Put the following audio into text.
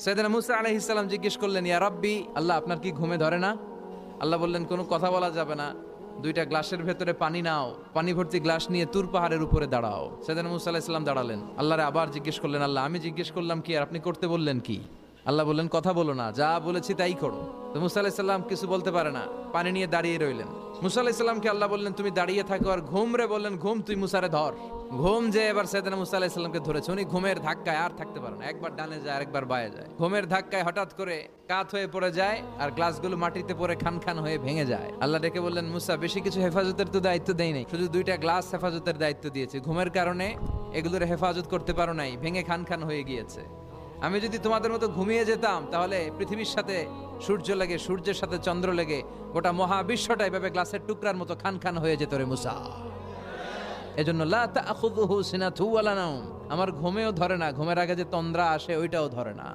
সাইয়েদনা মুসা আলাইহিস সালাম জিজ্ঞেস করলেন, ইয়া রাব্বি, আল্লাহ আপনার কি ঘুমে ধরে না? আল্লাহ বললেন, কোনো কথা বলা যাবে না, দুইটা গ্লাসের ভেতরে পানি নাও, পানি ভর্তি গ্লাস নিয়ে তুর পাহাড়ের উপরে দাঁড়াও। সাইয়েদনা মুসা আলাইহিস সালাম দাঁড়ালেন, আল্লাহরে আবার জিজ্ঞেস করলেন, আল্লাহ আমি জিজ্ঞেস করলাম কি আর আপনি করতে বললেন কি? আল্লাহ বললেন, কথা বলো না, যা বলেছি তাই করো। তো মুসা আলাইহিস সালাম কিছু বলতে পারে না, পানি নিয়ে দাঁড়িয়ে রইলেন। মুসা আলাইহিস সালামকে আল্লাহ বললেন, তুমি দাঁড়িয়ে থাকো, আর ঘুম রে বললেন, ঘুম তুই মুসারে ধর। ঘুম যে এবার সাইয়েদনা মুসা আলাইহিস সালামকে ধরেছে, উনি ঘুমের ধাক্কায় আর থাকতে পারে না, একবার ডানে যায় আরেকবার বায়ে যায়। ঘুমের ধাক্কায় হঠাৎ করে কাত হয়ে পড়ে যায়, আর গ্লাসগুলো মাটিতে পড়ে খান খান হয়ে ভেঙে যায়। আল্লাহ ডেকে বললেন, মুসা বেশি কিছু হেফাজতের তো দায়িত্ব দেই নাই, শুধু দুইটা গ্লাস হেফাজতের দায়িত্ব দিয়েছি। ঘুমের কারণে এগুলোর হেফাজত করতে পারো নাই, ভেঙে খান খান হয়ে গিয়েছে। আমি যদি তোমাদের মতো ঘুমিয়ে যেতাম, তাহলে পৃথিবীর সাথে সূর্য লেগে, সূর্যের সাথে চন্দ্র লেগে গোটা মহাবিশ্বটা এভাবে গ্লাসের টুকরার মতো খান খান হয়ে যেত রে মুসা। এজন্য লা তাখুযুহু সিনাতুন ওয়ালা নাওম, আমার ঘুমেও ধরে না, ঘুমের আগে যে তন্দ্রা আসে ওইটাও ধরে না।